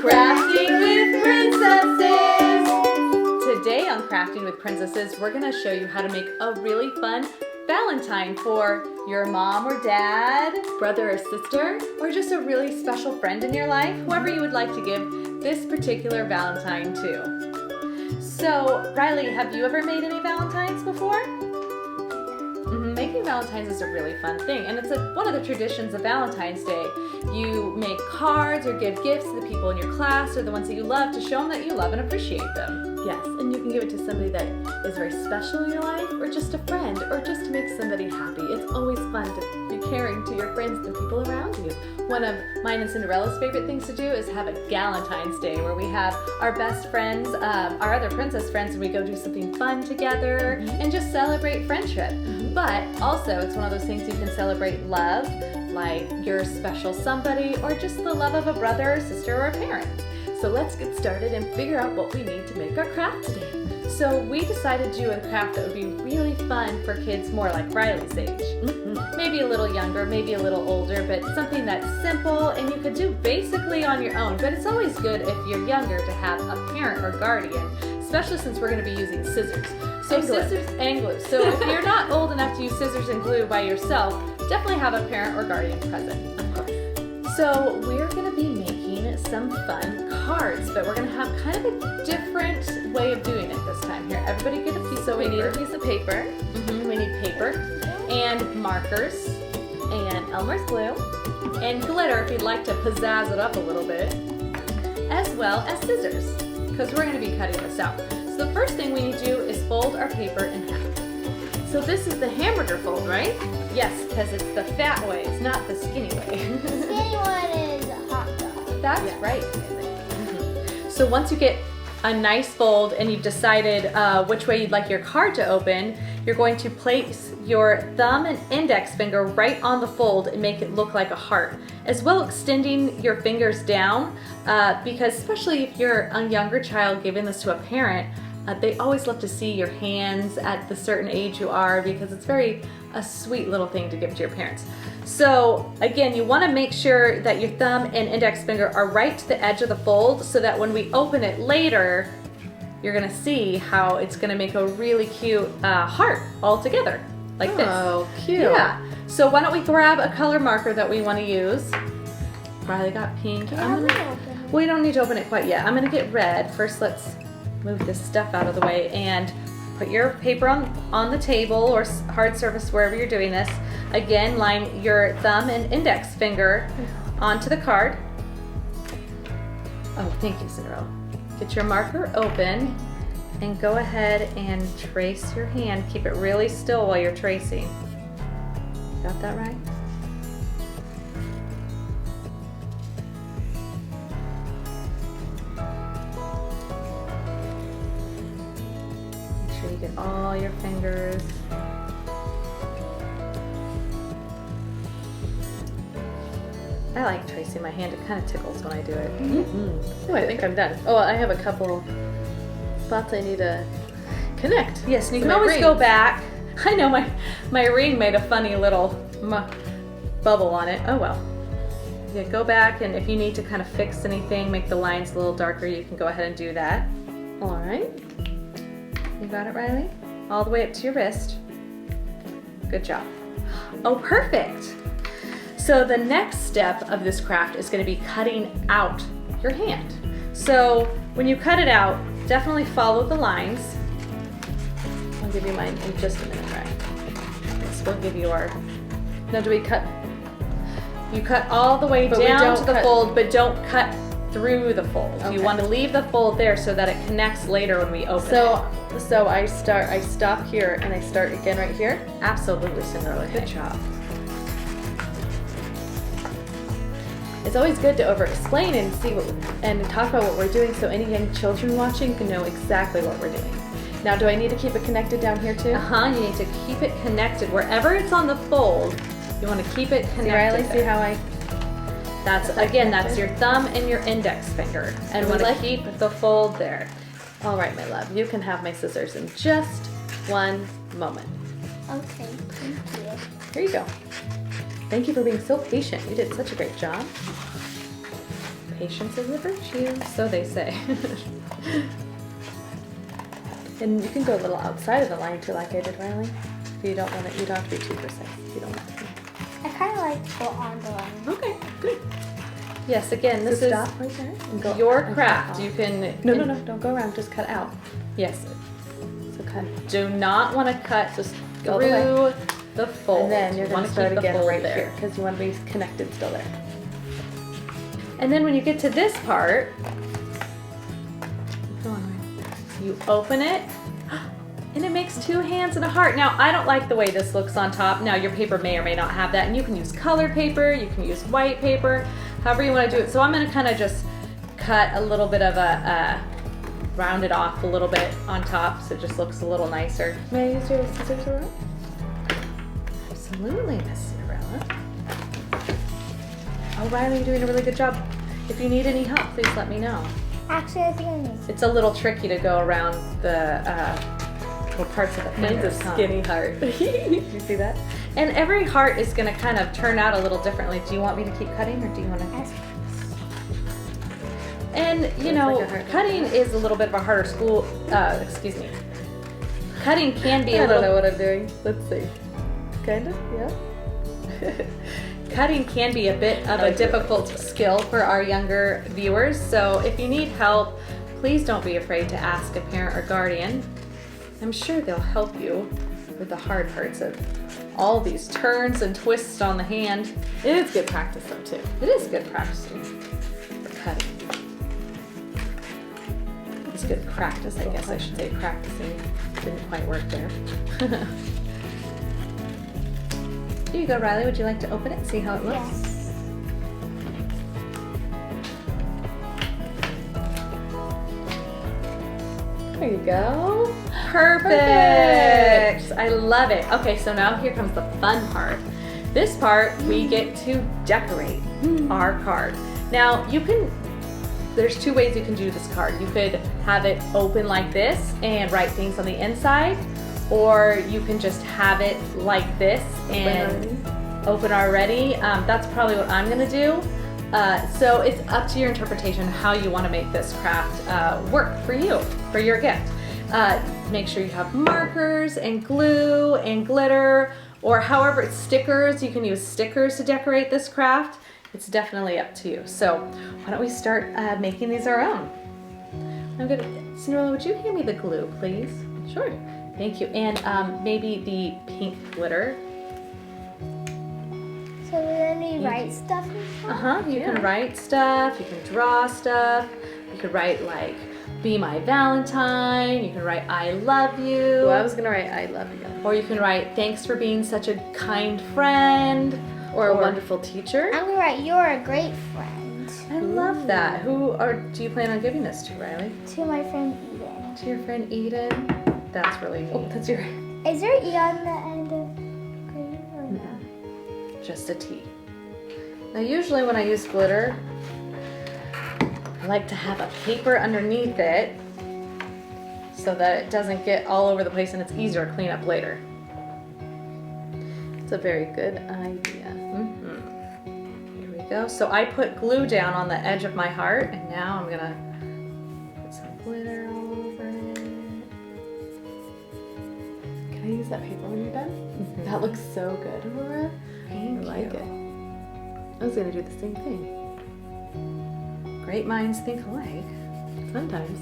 Crafting with Princesses! Today on Crafting with Princesses, we're going to show you how to make a really fun Valentine for your mom or dad, brother or sister, or just a really special friend in your life, whoever you would like to give this particular Valentine to. So, Riley, have you ever made any Valentines before? Making Valentines is a really fun thing, and it's one of the traditions of Valentine's Day. You make cards or give gifts to the people in your class or the ones that you love to show them that you love and appreciate them. Yes, and you can give it to somebody that is very special in your life, or just a friend, or just to make somebody happy. It's always fun to be caring to your friends and people around you. One of mine and Cinderella's favorite things to do is have a Galentine's Day where we have our best friends, our other princess friends, and we go do something fun together and just celebrate friendship. But also, it's one of those things you can celebrate love, like your special somebody, or just the love of a brother or sister or a parent. So let's get started and figure out what we need to make our craft today. So we decided to do a craft that would be really fun for kids more like Riley's age. Maybe a little younger, maybe a little older, but something that's simple and you could do basically on your own. But it's always good if you're younger to have a parent or guardian, especially since we're going to be using scissors. So scissors and glue. So if you're not old enough to use scissors and glue by yourself, definitely have a parent or guardian present. Of course. So we're going to be making some fun cards, but we're going to have kind of a different way of doing it this time. Here, everybody get a piece of paper. So we need a piece of paper. We need paper and markers and Elmer's glue and glitter if you'd like to pizzazz it up a little bit, as well as scissors, because we're going to be cutting this out. So the first thing we need to do is fold our paper in half. So this is the hamburger fold, right? Yes, because it's the fat way, it's not the skinny way. The skinny one is a hot dog. That's right. So once you get a nice fold and you've decided which way you'd like your card to open, you're going to place your thumb and index finger right on the fold and make it look like a heart, as well extending your fingers down because especially if you're a younger child giving this to a parent, they always love to see your hands at the certain age you are because it's a sweet little thing to give to your parents. So again, you want to make sure that your thumb and index finger are right to the edge of the fold so that when we open it later, you're going to see how it's going to make a really cute heart all together, like this. Oh, cute. Yeah. So why don't we grab a color marker that we want to use. Riley got pink. We don't need to open it quite yet. I'm going to get red. First, let's move this stuff out of the way and put your paper on the table or hard surface wherever you're doing this. Again, line your thumb and index finger onto the card. Oh, thank you, Cinderella. Get your marker open and go ahead and trace your hand. Keep it really still while you're tracing. Got that right? Make sure you get all your fingers. I like tracing my hand. It kind of tickles when I do it. Oh, I think I'm done. Oh, I have a couple spots I need to connect. Yes, and you to can my always go rings. back. I know my ring made a funny little bubble on it. Oh well. Yeah, go back, and if you need to kind of fix anything, make the lines a little darker, you can go ahead and do that. All right. You got it, Riley? All the way up to your wrist. Good job. Oh, perfect. So the next step of this craft is going to be cutting out your hand. So when you cut it out, definitely follow the lines. I'll give you mine in just a minute, right? This will give you our... Now do we cut? You cut all the way down to the fold, but don't cut through the fold. Okay. You want to leave the fold there so that it connects later when we open it. So I stop here and I start again right here? Absolutely, Cinderella. Good job. It's always good to over-explain and and talk about what we're doing so any young children watching can know exactly what we're doing. Now, do I need to keep it connected down here too? You need to keep it connected. Wherever it's on the fold, you want to keep it connected. See, Riley, see how I... That's your thumb and your index finger. And want to keep the fold there. All right, my love, you can have my scissors in just one moment. Okay, thank you. Here you go. Thank you for being so patient. You did such a great job. Patience is a virtue, so they say. And you can go a little outside of the line too, like I did, Riley. If you don't want it, you don't have to be too precise. If you don't want to. I kind of like to go on the line. Okay, good. Yes, again, this So is stop right there and go your and craft. cut You off. can No, don't go around. Just cut out. Yes, So cut. do not want to cut just Go all the way. through the fold. And then you're You going wanna to start keep the again fold right there. here because you want to be connected still there. And then when you get to this part, go on, you open it, and it makes two hands and a heart. Now, I don't like the way this looks on top. Now, your paper may or may not have that, and you can use colored paper, you can use white paper, however you want to do it. So I'm going to kind of just cut a little bit of round it off a little bit on top so it just looks a little nicer. May I use your scissors, Aurora? Absolutely, Miss Cinderella. Oh, Riley, you're doing a really good job. If you need any help, please let me know. Actually, I think I need. It's a little tricky to go around the little parts of the Mine's a fingers, huh? skinny heart. You see that? And every heart is going to kind of turn out a little differently. Do you want me to keep cutting, or do you want to? And you Looks know, like a heart. cutting is a little bit of a harder school. Excuse me. Cutting can be I a don't know little. what I'm doing. Let's see. Kind of, yeah. Cutting can be a bit of a difficult skill for our younger viewers. So if you need help, please don't be afraid to ask a parent or guardian. I'm sure they'll help you with the hard parts of all these turns and twists on the hand. It is good practice though too. It is good practicing for cutting. It's good practice, I guess I should say. Practicing didn't quite work there. Here you go, Riley. Would you like to open it and see how it looks? Yes. There you go. Perfect! I love it. Okay, so now here comes the fun part. This part, we get to decorate our card. Now, there's two ways you can do this card. You could have it open like this and write things on the inside, or you can just have it like this and open already. That's probably what I'm gonna do. So it's up to your interpretation how you want to make this craft work for you, for your gift. Make sure you have markers and glue and glitter, or however it's stickers. You can use stickers to decorate this craft. It's definitely up to you. So why don't we start making these our own? Cinderella, would you hand me the glue, please? Sure. Thank you. And maybe the pink glitter. So then we write stuff in front? You can write stuff, you can draw stuff, you could write like, be my Valentine, you can write, I love you. Well, I was gonna write I love you. Or you can write, thanks for being such a kind friend. Or a wonderful teacher. I'm gonna write, you're a great friend. I love that. Do you plan on giving this to, Riley? To my friend Eden. To your friend Eden? That's really neat. Oh, that's your. Is there E on the end of green or no? Just a T. Now usually when I use glitter, I like to have a paper underneath it so that it doesn't get all over the place and it's easier to clean up later. It's a very good idea. Here we go. So I put glue down on the edge of my heart, and now I'm gonna put some glitter all over it. Can I use that paper when you're done? That looks so good, Aurora. Thank I like you. it. I was gonna do the same thing. Great minds think alike. Sometimes.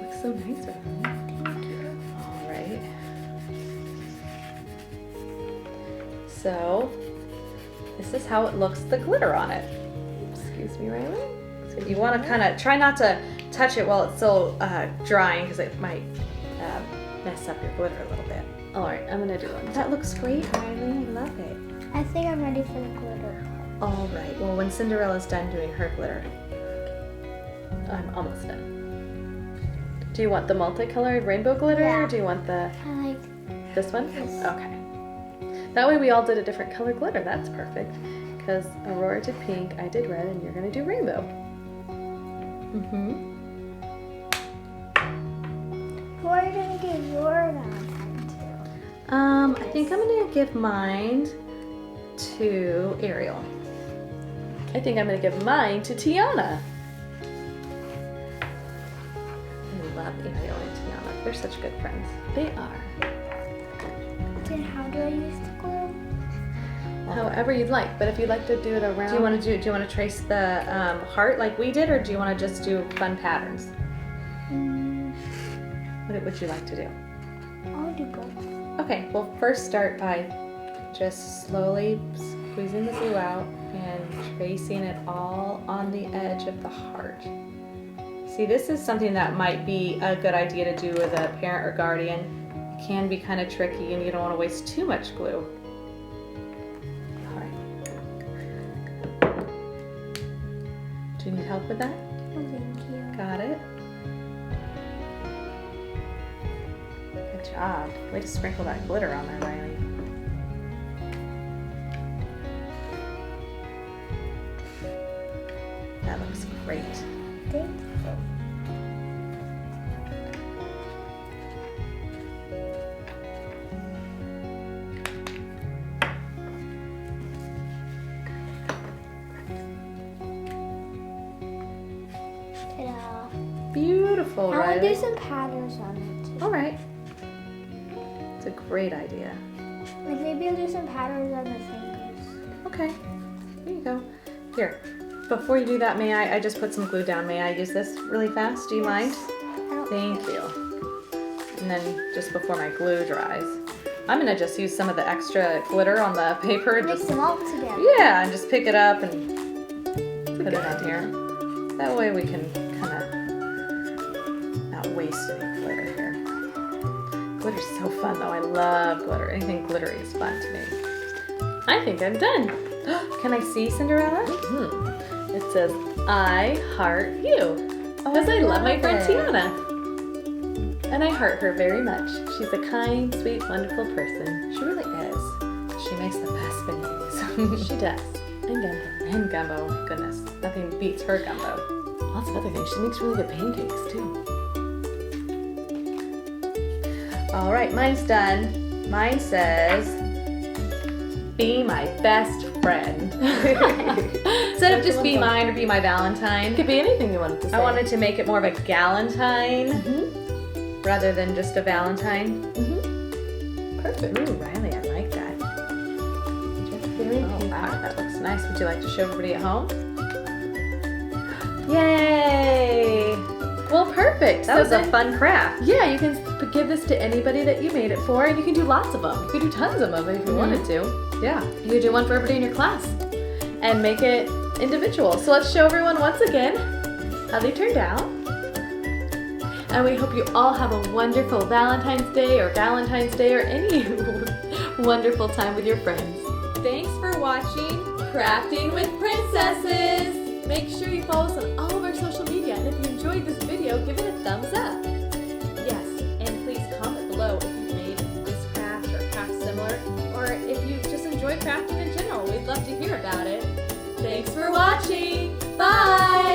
Looks so nice, Riley. All right. So this is how it looks, the glitter on it. Excuse me, Riley. So you want to kind of try not to touch it while it's still drying, because it might mess up your glitter a little bit. All right, I'm gonna do one. That looks great, Riley. I love it. I think I'm ready for the glitter. All right. Well, when Cinderella's done doing her glitter, I'm almost done. Do you want the multicolored rainbow glitter, Yeah. or do you want I like this one? this. Okay. That way we all did a different color glitter. That's perfect. Because Aurora did pink, I did red, and you're gonna do rainbow. Who are you gonna give your Valentine to? I think I'm gonna give mine to Ariel. I think I'm gonna give mine to Tiana. I love Ariel and Tiana. They're such good friends. They are. Then how do I use the glue? However you'd like, but if you'd like to do it around. Do you want to trace the heart like we did, or do you want to just do fun patterns? What would you like to do? I'll do both. Okay, well first start by just slowly squeezing the glue out and tracing it all on the edge of the heart. See, this is something that might be a good idea to do with a parent or guardian. It can be kind of tricky and you don't want to waste too much glue. All right. Do you need help with that? Oh, thank you. Got it. Good job. Way to sprinkle that glitter on there, Riley. That looks great. Thank you. Ta-da. Beautiful, I want to Riley. do some patterns on it too. All right. It's a great idea. Like maybe I'll do some patterns on the fingers. Okay. Here you go. Here. Before you do that, may I just put some glue down. May I use this really fast? Do you mind? I don't Thank you. And then just before my glue dries, I'm gonna just use some of the extra glitter on the paper. and mix Just, them all together. yeah, and just pick it up and put it on here. That way we can kind of not waste any glitter here. Glitter's so fun though. I love glitter. Anything glittery is fun to me. I think I'm done. Can I see Cinderella? It says, I heart you. Because I love my friend Tiana. And I heart her very much. She's a kind, sweet, wonderful person. She really is. She makes the best beignets. She does. And gumbo. And gumbo, goodness, nothing beats her gumbo. Lots of other things. She makes really good pancakes too. All right, mine's done. Mine says, be my best friend. Instead of just be mine or be my Valentine, It could be anything you wanted to say. I wanted to make it more of a galentine rather than just a Valentine. Perfect. Ooh, Riley, I like that. Very Oh, pink. wow, that looks nice. Would you like to show everybody at home? Yay! Well, perfect. That was a fun craft. Yeah, you can give this to anybody that you made it for, and you can do lots of them. You can do tons of them if you wanted to. Yeah. You could do one for everybody in your class and make it individual. So let's show everyone once again how they turned out. And we hope you all have a wonderful Valentine's Day or Galentine's Day or any wonderful time with your friends. Thanks for watching Crafting with Princesses. Make sure you follow us on all of our social media. And if you enjoyed this video, give it a thumbs up. Yes, and please comment below if you've made this craft or craft similar, or if you just enjoy crafting in general. We'd love to hear about it. Thanks for watching. Bye.